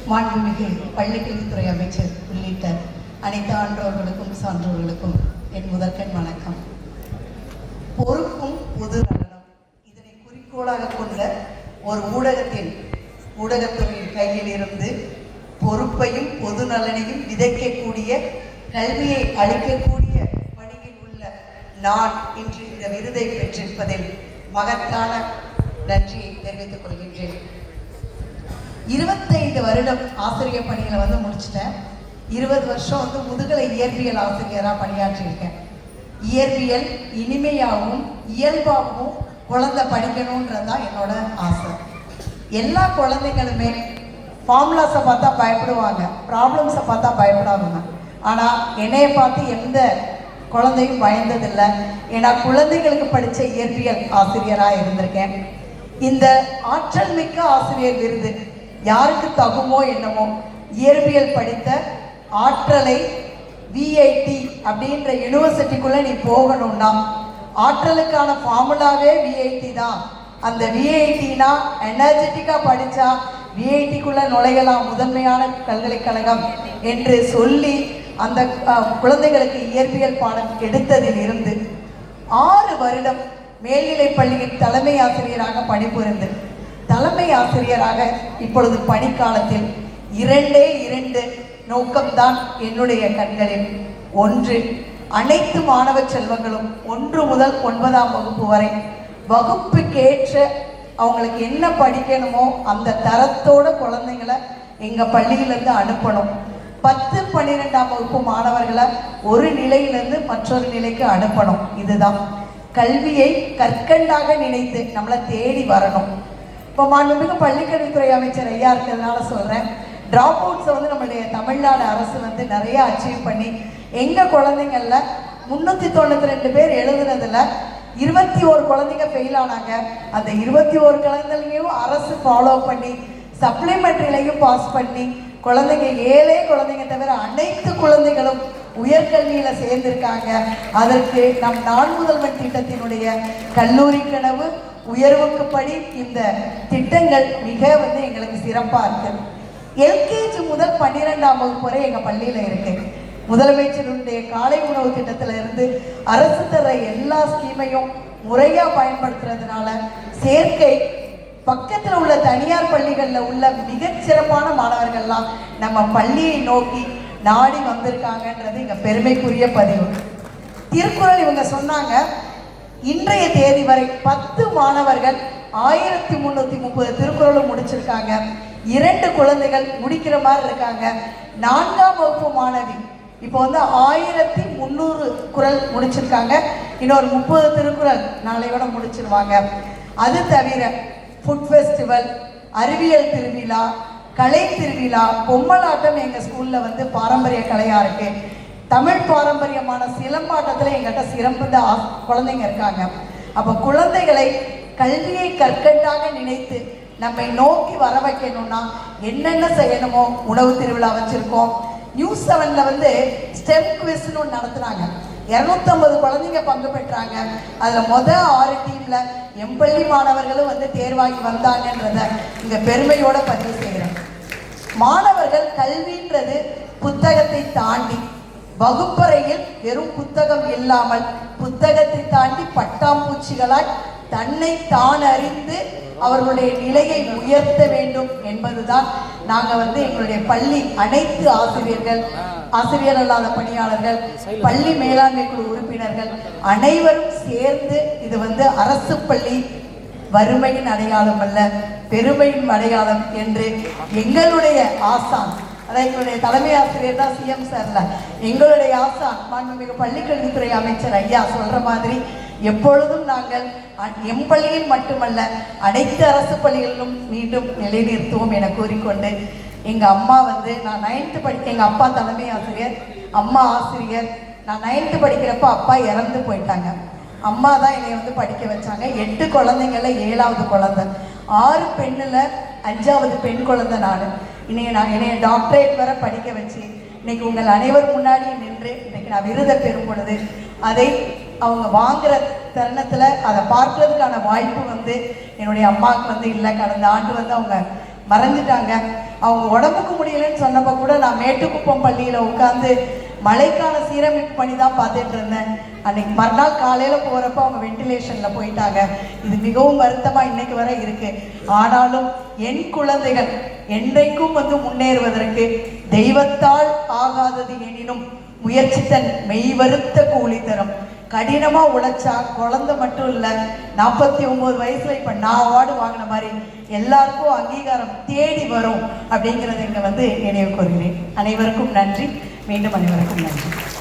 மாண்புமிகு பள்ளிக்கல்வித்துறை அமைச்சர் உள்ளிட்ட அனைத்து ஆன்றோர்களுக்கும் சான்றோர்களுக்கும் என் முதற்கண் வணக்கம். பொறுப்பும் பொது நலனும் இதனை குறிக்கோளாக கொண்ட ஒரு ஊடகத்துறையின் கையில் இருந்து பொறுப்பையும் பொது நலனையும் விதைக்கக்கூடிய கல்வியை அளிக்கக்கூடிய பணியில் உள்ள நான் இன்று இந்த விருதை பெற்றிருப்பதில் மகத்தான நன்றியை தெரிவித்துக் கொள்கின்றேன். 25 வருடம் ஆசிரியர் பணிகளை முடிச்சிட்டேன். 20 வருஷம் முதுகலை இயற்பியல் ஆசிரியராக பணியாற்றியிருக்கேன். இயற்பியல் இனிமையாகவும் இயல்பாகவும் குழந்தை படிக்கணுன்றதுதான் என்னோட ஆசை. எல்லா குழந்தைங்களுமே ஃபார்முலாஸை பார்த்தா பயப்படுவாங்க, ப்ராப்ளம்ஸை பார்த்தா பயப்படாதுங்க. ஆனால் என்னையை பார்த்து எந்த குழந்தையும் பயந்ததில்லை. ஏன்னா குழந்தைகளுக்கு படித்த இயற்பியல் ஆசிரியராக இருந்திருக்கேன். இந்த ஆற்றல் மிக்க ஆசிரியர் விருது யாருக்கு தகுமோ என்னமோ, இயற்பியல் படித்த ஆற்றலை விஐடி அப்படின்ற யூனிவர்சிட்டிக்குள்ளே நீ போகணும்னா ஆற்றலுக்கான ஃபார்முலாவே விஐடி தான். அந்த விஐடினா எனர்ஜெட்டிக்காக படித்தா விஐடிக்குள்ளே நுழையலாம் முதன்மையான பல்கலைக்கழகம் என்று சொல்லி அந்த குழந்தைகளுக்கு இயற்பியல் பாடம் எடுத்ததில் இருந்து 6 வருடம் மேல்நிலை பள்ளியின் தலைமை ஆசிரியராக பணிபுரிந்து தலைமை ஆசிரியராக இப்பொழுது பணிக்காலத்தில் 2 நோக்கம்தான் என்னுடைய கண்களில். 1, அனைத்து மாணவ செல்வங்களும் 1 முதல் 9ஆம் வகுப்பு வரை வகுப்புக்கேற்ற அவங்களுக்கு என்ன படிக்கணுமோ அந்த தரத்தோட குழந்தைங்களை எங்கள் பள்ளியிலேருந்து அனுப்பணும். 10, 12ஆம் வகுப்பு மாணவர்களை ஒரு நிலையிலேருந்து மற்றொரு நிலைக்கு அனுப்பணும். இதுதான் கல்வியை கற்கண்டாக நினைத்து நம்மளை தேடி வரணும். இப்போ மாண்புமிகு பள்ளிக்கல்வித்துறை அமைச்சர் ஐயா இருக்கிறதுனால சொல்கிறேன், ட்ராப் அவுட்ஸை நம்மளுடைய தமிழ்நாடு அரசு நிறைய அச்சீவ் பண்ணி எங்கள் குழந்தைங்களில் 392 பேர் எழுதுனதில் 21 குழந்தைங்க ஃபெயில் ஆனாங்க. அந்த 21 குழந்தைங்களையும் அரசு ஃபாலோ பண்ணி சப்ளிமெண்ட்ரிலையும் பாஸ் பண்ணி குழந்தைங்க 7 குழந்தைங்க தவிர அனைத்து குழந்தைகளும் உயர்கல்வியில் சேர்ந்திருக்காங்க. அதற்கு நம் நான் முதல்வன் திட்டத்தினுடைய கல்லூரி கனவு உயர்வுக்கு படி இந்த திட்டங்கள் மிக எங்களுக்கு சிறப்பாக இருக்கு. எல்கேஜி முதல் 12ஆம் வகுப்பு வரை எங்கள் பள்ளியில் இருக்கு. முதலமைச்சருடைய காலை உணவு திட்டத்தில் இருந்து அரசு தர எல்லா ஸ்கீமையும் முறையாக பயன்படுத்துறதுனால சேர்க்கை பக்கத்தில் உள்ள தனியார் பள்ளிகளில் உள்ள மிகச்சிறப்பான மாணவர்கள்லாம் நம்ம பள்ளியை நோக்கி நாடி வந்திருக்காங்கன்றது இங்கே பெருமைக்குரிய பதிவு. திருக்குறள் இவங்க சொன்னாங்க, இன்றைய தேதி வரை 10 மாணவர்கள் 1330 திருக்குறளும் முடிச்சிருக்காங்க. 2 குழந்தைகள் முடிக்கிற மாதிரி இருக்காங்க. 4ஆம் வகுப்பு மாணவி இப்போ 1300 குறள் முடிச்சிருக்காங்க. இன்னொரு 30 திருக்குறள் நாளையோட முடிச்சிருவாங்க. அது தவிர ஃபுட் ஃபெஸ்டிவல், அறிவியல் திருவிழா, கலை திருவிழா, பொம்மலாட்டம் எங்கள் ஸ்கூலில் பாரம்பரிய கலையாக இருக்கு. தமிழ் பாரம்பரியமான சிலம்பாட்டத்தில் எங்கிட்ட சிறந்த குழந்தைங்க இருக்காங்க. அப்போ குழந்தைகளை கல்வியை கற்கண்டாக நினைத்து நம்மை நோக்கி வர வைக்கணும்னா என்னென்ன செய்யணுமோ உணவு திருவிழா வச்சுருக்கோம். நியூஸ் 7ல் ஸ்டெம் குவிஸ்ன்னு ஒன்று நடத்துகிறாங்க. 250 குழந்தைங்க பங்கு பெற்றாங்க. அதில் முதல் 6 டீமில் எம்பள்ளி மாணவர்களும் தேர்வாகி வந்தாங்கன்றத இங்கே பெருமையோடு பதிவு செய்கிறேன். மாணவர்கள் கல்வின்றது புத்தகத்தை தாண்டி வகுப்பறையில் வெறும் புத்தகம் இல்லாமல் புத்தகத்தை தாண்டி பட்டாம்பூச்சிகளாய் தன்னை தான் அறிந்து அவர்களுடைய நிலையை உயர்த்த வேண்டும் என்பதுதான் நாங்கள் எங்களுடைய பள்ளி அனைத்து ஆசிரியர் அல்லாத பணியாளர்கள், பள்ளி மேலாண்மை குழு உறுப்பினர்கள் அனைவரும் சேர்ந்து இது அரசு பள்ளி வறுமையின் அடையாளம் அல்ல, பெருமையின் அடையாளம் என்று எங்களுடைய ஆசான், அதாவது எங்களுடைய தலைமை ஆசிரியர் தான் சிஎம் சார்ல, எங்களுடைய ஆசான் மாண்புமிகு பள்ளிக்கல்வித்துறை அமைச்சர் ஐயா சொல்ற மாதிரி எப்பொழுதும் நாங்கள் எம் பள்ளியில் மட்டுமல்ல அனைத்து அரசு பள்ளிகளிலும் மீண்டும் நிலைநிறுத்துவோம் என கூறிக்கொண்டு, எங்கள் அம்மா நான் 9th படிக்க, எங்கள் அப்பா தலைமை ஆசிரியர், அம்மா ஆசிரியர். நான் 9th படிக்கிறப்ப அப்பா இறந்து போயிட்டாங்க. அம்மா தான் என்னை படிக்க வச்சாங்க. 8 குழந்தைங்கள 7வது குழந்தை, 6 பெண்ணில் 5வது பெண் குழந்தை நான். என்னைய டாக்டரேட் வர படிக்க வச்சு இன்னைக்கு உங்கள் அனைவர் முன்னாடி நின்று இன்னைக்கு நான் விருதை பெறும் பொழுது அதை அவங்க வாங்குற தருணத்தில் அதை பார்க்கறதுக்கான வாய்ப்பு என்னுடைய அம்மாவுக்கு இல்லை. கடந்த ஆண்டு அவங்க மறந்துட்டாங்க. அவங்க உடம்புக்கு முடியலன்னு சொன்னப்போ கூட நான் மேட்டுக்குப்பம் பள்ளியில் உட்காந்து மழைக்கான சீரமைப்பு பணி தான் பார்த்துட்டு இருந்தேன். அன்னைக்கு மறுநாள் காலையில் போகிறப்ப அவங்க வென்டிலேஷனில் போயிட்டாங்க. இது மிகவும் வருத்தமாக இன்னைக்கு வரை இருக்கு. ஆனாலும் என் குழந்தைகள் என்றைக்கும் முன்னேறுவதற்கு தெய்வத்தால் ஆகாதது எனினும் முயற்சித்தன் மெய்வருத்த கூலி தரும். கடினமாக உழைச்சா குழந்தை மட்டும் இல்லை, 49 வயசுல இப்போ நான் அவார்டு வாங்கின மாதிரி எல்லாருக்கும் அங்கீகாரம் தேடி வரும் அப்படிங்கிறத இங்கே நினைவு கூறுகிறேன். அனைவருக்கும் நன்றி. மீண்டும் அனைவருக்கும் நன்றி.